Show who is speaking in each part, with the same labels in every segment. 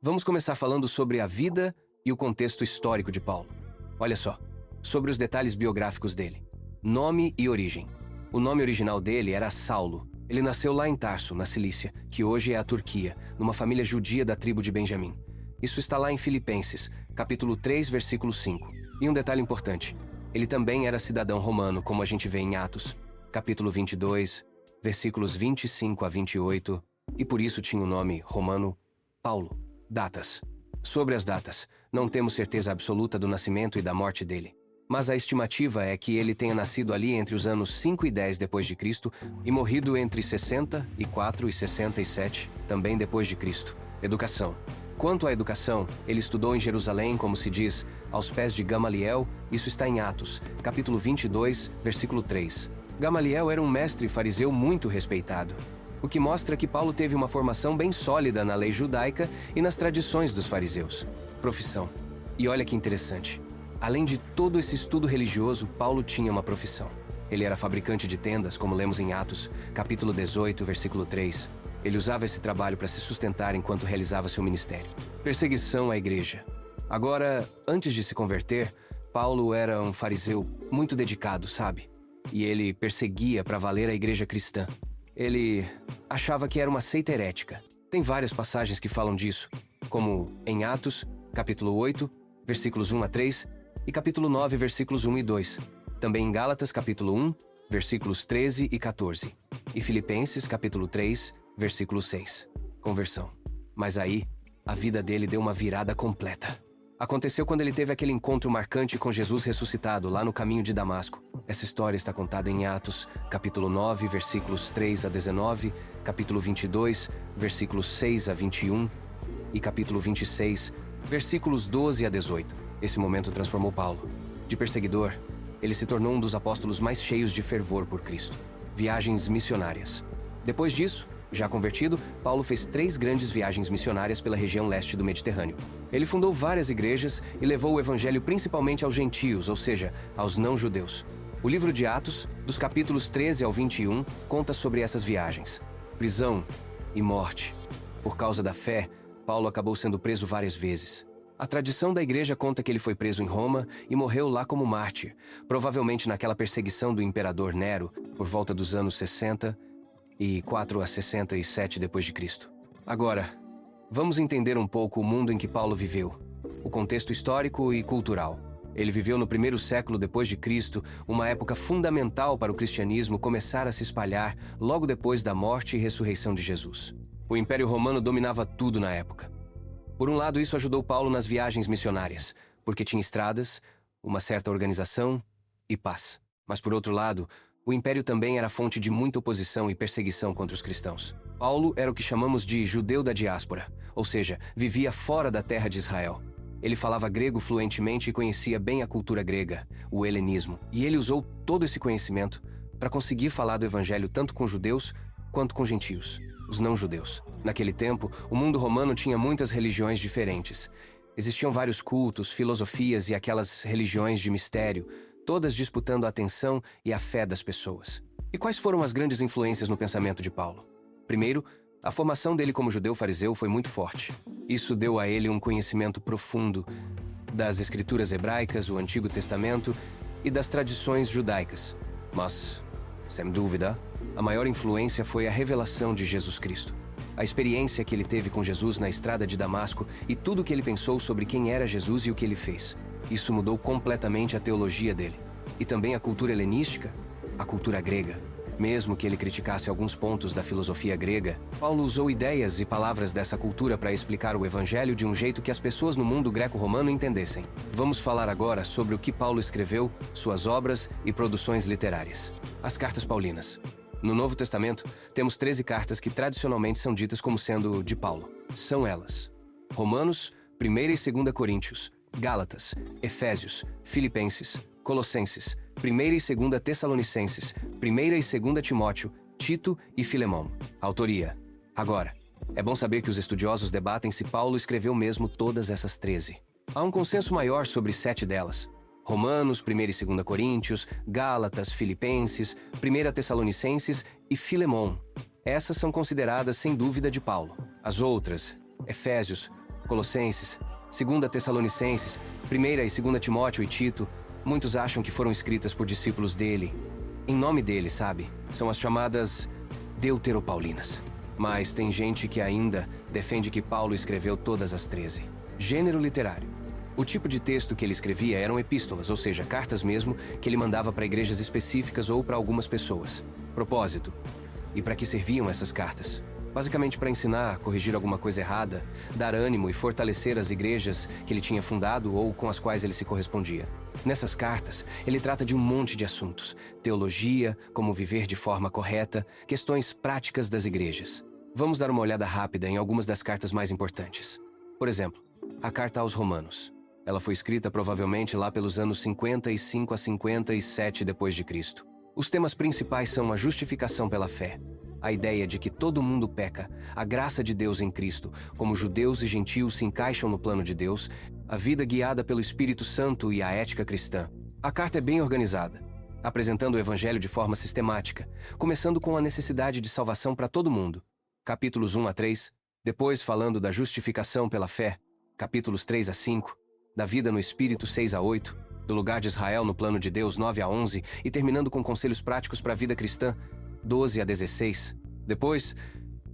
Speaker 1: Vamos começar falando sobre a vida e o contexto histórico de Paulo. Olha só, sobre os detalhes biográficos dele. Nome e origem. O nome original dele era Saulo. Ele nasceu lá em Tarso, na Cilícia, que hoje é a Turquia, numa família judia da tribo de Benjamim. Isso está lá em Filipenses, capítulo 3, versículo 5. E um detalhe importante, ele também era cidadão romano, como a gente vê em Atos, capítulo 22, versículos 25 a 28, e por isso tinha o nome romano Paulo. Datas. Sobre as datas, não temos certeza absoluta do nascimento e da morte dele. Mas a estimativa é que ele tenha nascido ali entre os anos 5 e 10 depois de Cristo e morrido entre 64 e 67, também depois de Cristo. Educação. Quanto à educação, ele estudou em Jerusalém, como se diz, aos pés de Gamaliel. Isso está em Atos, capítulo 22, versículo 3. Gamaliel era um mestre fariseu muito respeitado, o que mostra que Paulo teve uma formação bem sólida na lei judaica e nas tradições dos fariseus. Profissão. E olha que interessante. Além de todo esse estudo religioso, Paulo tinha uma profissão. Ele era fabricante de tendas, como lemos em Atos, capítulo 18, versículo 3. Ele usava esse trabalho para se sustentar enquanto realizava seu ministério. Perseguição à igreja. Agora, antes de se converter, Paulo era um fariseu muito dedicado, sabe? E ele perseguia para valer a igreja cristã. Ele achava que era uma seita herética. Tem várias passagens que falam disso, como em Atos, capítulo 8, versículos 1 a 3, e capítulo 9, versículos 1 e 2. Também em Gálatas, capítulo 1, versículos 13 e 14. E Filipenses, capítulo 3, versículo 6. Conversão. Mas aí, a vida dele deu uma virada completa. Aconteceu quando ele teve aquele encontro marcante com Jesus ressuscitado lá no caminho de Damasco. Essa história está contada em Atos, capítulo 9, versículos 3 a 19, capítulo 22, versículos 6 a 21 e capítulo 26, versículos 12 a 18. Esse momento transformou Paulo. De perseguidor, ele se tornou um dos apóstolos mais cheios de fervor por Cristo. Viagens missionárias. Depois disso, já convertido, Paulo fez 3 grandes viagens missionárias pela região leste do Mediterrâneo. Ele fundou várias igrejas e levou o evangelho principalmente aos gentios, ou seja, aos não-judeus. O livro de Atos, dos capítulos 13 ao 21, conta sobre essas viagens. Prisão e morte. Por causa da fé, Paulo acabou sendo preso várias vezes. A tradição da igreja conta que ele foi preso em Roma e morreu lá como mártir, provavelmente naquela perseguição do imperador Nero, por volta dos anos 64 a 67 depois de Cristo. Agora, vamos entender um pouco o mundo em que Paulo viveu, o contexto histórico e cultural. Ele viveu no primeiro século depois de Cristo, uma época fundamental para o cristianismo começar a se espalhar logo depois da morte e ressurreição de Jesus. O Império Romano dominava tudo na época. Por um lado, isso ajudou Paulo nas viagens missionárias, porque tinha estradas, uma certa organização e paz. Mas por outro lado, o Império também era fonte de muita oposição e perseguição contra os cristãos. Paulo era o que chamamos de judeu da diáspora, ou seja, vivia fora da terra de Israel. Ele falava grego fluentemente e conhecia bem a cultura grega, o helenismo. E ele usou todo esse conhecimento para conseguir falar do evangelho tanto com judeus quanto com gentios, os não-judeus. Naquele tempo, o mundo romano tinha muitas religiões diferentes. Existiam vários cultos, filosofias e aquelas religiões de mistério, todas disputando a atenção e a fé das pessoas. E quais foram as grandes influências no pensamento de Paulo? Primeiro, a formação dele como judeu fariseu foi muito forte. Isso deu a ele um conhecimento profundo das escrituras hebraicas, o Antigo Testamento e das tradições judaicas. Mas, sem dúvida, a maior influência foi a revelação de Jesus Cristo. A experiência que ele teve com Jesus na estrada de Damasco e tudo o que ele pensou sobre quem era Jesus e o que ele fez. Isso mudou completamente a teologia dele. E também a cultura helenística, a cultura grega. Mesmo que ele criticasse alguns pontos da filosofia grega, Paulo usou ideias e palavras dessa cultura para explicar o evangelho de um jeito que as pessoas no mundo greco-romano entendessem. Vamos falar agora sobre o que Paulo escreveu, suas obras e produções literárias. As cartas paulinas. No Novo Testamento, temos 13 cartas que tradicionalmente são ditas como sendo de Paulo. São elas: Romanos, 1ª e 2ª Coríntios, Gálatas, Efésios, Filipenses, Colossenses, 1ª e 2ª Tessalonicenses, 1ª e 2ª Timóteo, Tito e Filemão. Autoria. Agora, é bom saber que os estudiosos debatem se Paulo escreveu mesmo todas essas 13. Há um consenso maior sobre 7 delas. Romanos, 1ª e 2ª Coríntios, Gálatas, Filipenses, 1ª Tessalonicenses e Filemão. Essas são consideradas sem dúvida de Paulo. As outras, Efésios, Colossenses, 2 Tessalonicenses, 1 e 2 Timóteo e Tito, muitos acham que foram escritas por discípulos dele. Em nome dele, sabe? São as chamadas deuteropaulinas. Mas tem gente que ainda defende que Paulo escreveu todas as 13. Gênero literário. O tipo de texto que ele escrevia eram epístolas, ou seja, cartas mesmo, que ele mandava para igrejas específicas ou para algumas pessoas. Propósito. E para que serviam essas cartas? Basicamente para ensinar, corrigir alguma coisa errada, dar ânimo e fortalecer as igrejas que ele tinha fundado ou com as quais ele se correspondia. Nessas cartas, ele trata de um monte de assuntos: teologia, como viver de forma correta, questões práticas das igrejas. Vamos dar uma olhada rápida em algumas das cartas mais importantes. Por exemplo, a carta aos Romanos. Ela foi escrita provavelmente lá pelos anos 55 a 57 depois de Cristo. Os temas principais são a justificação pela fé, a ideia de que todo mundo peca, a graça de Deus em Cristo, como judeus e gentios se encaixam no plano de Deus, a vida guiada pelo Espírito Santo e a ética cristã. A carta é bem organizada, apresentando o Evangelho de forma sistemática, começando com a necessidade de salvação para todo mundo, capítulos 1 a 3, depois falando da justificação pela fé, capítulos 3 a 5, da vida no Espírito 6 a 8, do lugar de Israel no plano de Deus 9 a 11 e terminando com conselhos práticos para a vida cristã 12 a 16. Depois,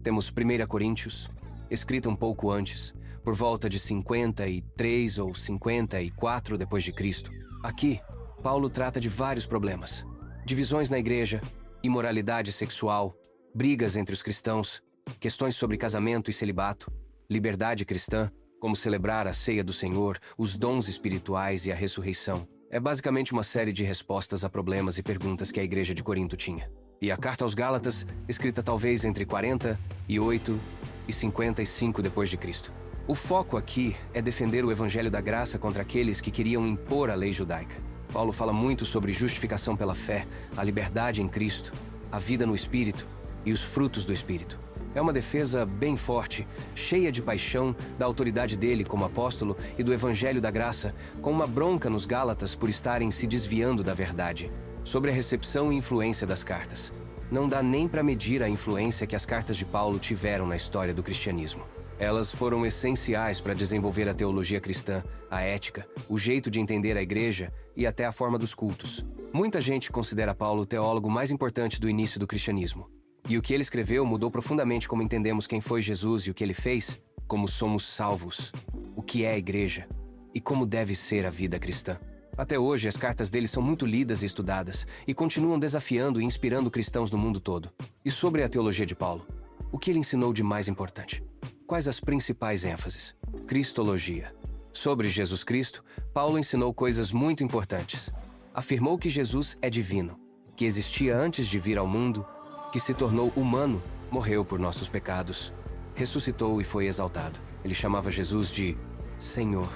Speaker 1: temos 1 Coríntios, escrita um pouco antes, por volta de 53 ou 54 depois de Cristo. Aqui, Paulo trata de vários problemas: divisões na igreja, imoralidade sexual, brigas entre os cristãos, questões sobre casamento e celibato, liberdade cristã, como celebrar a ceia do Senhor, os dons espirituais e a ressurreição. É basicamente uma série de respostas a problemas e perguntas que a igreja de Corinto tinha. E a carta aos Gálatas, escrita talvez entre 48 e 55 depois de Cristo. O foco aqui é defender o evangelho da graça contra aqueles que queriam impor a lei judaica. Paulo fala muito sobre justificação pela fé, a liberdade em Cristo, a vida no Espírito e os frutos do Espírito. É uma defesa bem forte, cheia de paixão da autoridade dele como apóstolo e do evangelho da graça, com uma bronca nos Gálatas por estarem se desviando da verdade. Sobre a recepção e influência das cartas. Não dá nem para medir a influência que as cartas de Paulo tiveram na história do cristianismo. Elas foram essenciais para desenvolver a teologia cristã, a ética, o jeito de entender a igreja e até a forma dos cultos. Muita gente considera Paulo o teólogo mais importante do início do cristianismo. E o que ele escreveu mudou profundamente como entendemos quem foi Jesus e o que ele fez, como somos salvos, o que é a igreja e como deve ser a vida cristã. Até hoje, as cartas dele são muito lidas e estudadas e continuam desafiando e inspirando cristãos no mundo todo. E sobre a teologia de Paulo, o que ele ensinou de mais importante? Quais as principais ênfases? Cristologia. Sobre Jesus Cristo, Paulo ensinou coisas muito importantes. Afirmou que Jesus é divino, que existia antes de vir ao mundo, que se tornou humano, morreu por nossos pecados, ressuscitou e foi exaltado. Ele chamava Jesus de Senhor,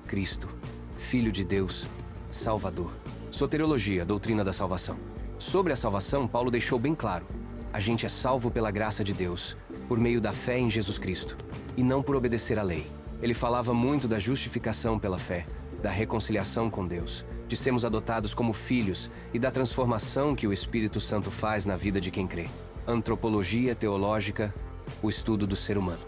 Speaker 1: Cristo, Filho de Deus, Salvador. Soteriologia, doutrina da salvação. Sobre a salvação, Paulo deixou bem claro: a gente é salvo pela graça de Deus, por meio da fé em Jesus Cristo, e não por obedecer à lei. Ele falava muito da justificação pela fé, da reconciliação com Deus, de sermos adotados como filhos e da transformação que o Espírito Santo faz na vida de quem crê. Antropologia teológica, o estudo do ser humano.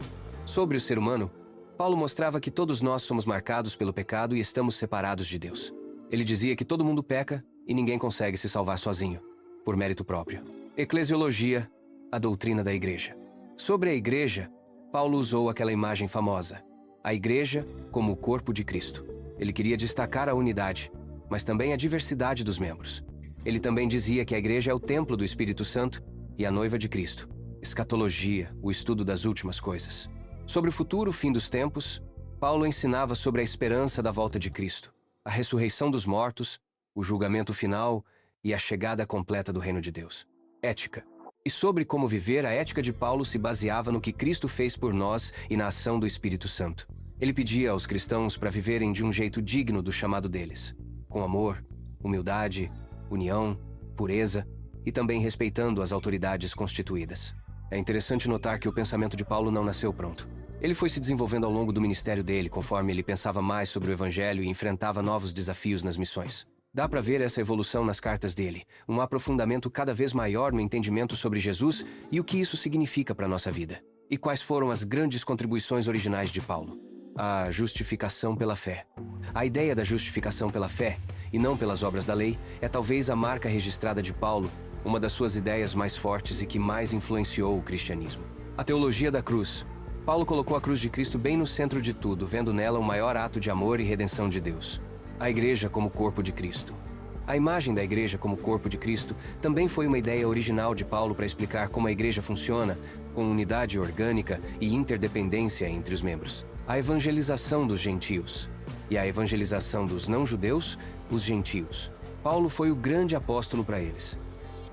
Speaker 1: Sobre o ser humano, Paulo mostrava que todos nós somos marcados pelo pecado e estamos separados de Deus. Ele dizia que todo mundo peca e ninguém consegue se salvar sozinho, por mérito próprio. Eclesiologia, a doutrina da igreja. Sobre a igreja, Paulo usou aquela imagem famosa: a igreja como o corpo de Cristo. Ele queria destacar a unidade, mas também a diversidade dos membros. Ele também dizia que a igreja é o templo do Espírito Santo e a noiva de Cristo. Escatologia, o estudo das últimas coisas. Sobre o futuro fim dos tempos, Paulo ensinava sobre a esperança da volta de Cristo, a ressurreição dos mortos, o julgamento final e a chegada completa do reino de Deus. Ética. E sobre como viver, a ética de Paulo se baseava no que Cristo fez por nós e na ação do Espírito Santo. Ele pedia aos cristãos para viverem de um jeito digno do chamado deles, com amor, humildade, união, pureza e também respeitando as autoridades constituídas. É interessante notar que o pensamento de Paulo não nasceu pronto. Ele foi se desenvolvendo ao longo do ministério dele, conforme ele pensava mais sobre o evangelho e enfrentava novos desafios nas missões. Dá para ver essa evolução nas cartas dele, um aprofundamento cada vez maior no entendimento sobre Jesus e o que isso significa para a nossa vida. E quais foram as grandes contribuições originais de Paulo. A justificação pela fé. A ideia da justificação pela fé, e não pelas obras da lei, é talvez a marca registrada de Paulo, uma das suas ideias mais fortes e que mais influenciou o cristianismo. A teologia da cruz. Paulo colocou a cruz de Cristo bem no centro de tudo, vendo nela o maior ato de amor e redenção de Deus. A igreja como corpo de Cristo. A imagem da igreja como corpo de Cristo também foi uma ideia original de Paulo para explicar como a igreja funciona, com unidade orgânica e interdependência entre os membros. A evangelização dos gentios. E a evangelização dos não-judeus, os gentios. Paulo foi o grande apóstolo para eles.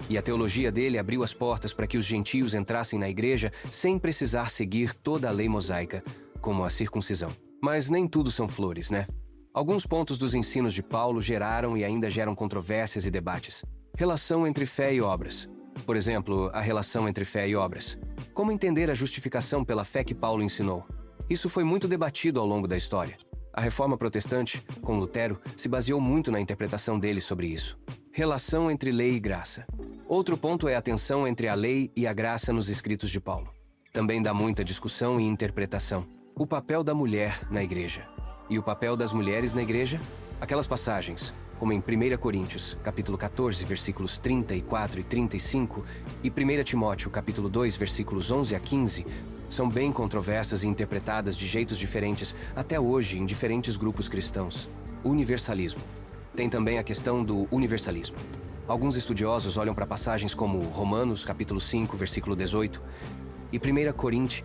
Speaker 1: E a teologia dele abriu as portas para que os gentios entrassem na igreja sem precisar seguir toda a lei mosaica, como a circuncisão. Mas nem tudo são flores, né? Alguns pontos dos ensinos de Paulo geraram e ainda geram controvérsias e debates. Relação entre fé e obras. Por exemplo, a relação entre fé e obras. Como entender a justificação pela fé que Paulo ensinou? Isso foi muito debatido ao longo da história. A Reforma Protestante, com Lutero, se baseou muito na interpretação dele sobre isso. Relação entre lei e graça. Outro ponto é a tensão entre a lei e a graça nos escritos de Paulo. Também dá muita discussão e interpretação. O papel da mulher na igreja. E o papel das mulheres na igreja? Aquelas passagens, como em 1 Coríntios, capítulo 14, versículos 34 e 35, e 1 Timóteo, capítulo 2, versículos 11 a 15, são bem controversas e interpretadas de jeitos diferentes até hoje em diferentes grupos cristãos. Universalismo. Tem também a questão do universalismo. Alguns estudiosos olham para passagens como Romanos, capítulo 5, versículo 18, e 1 Coríntios,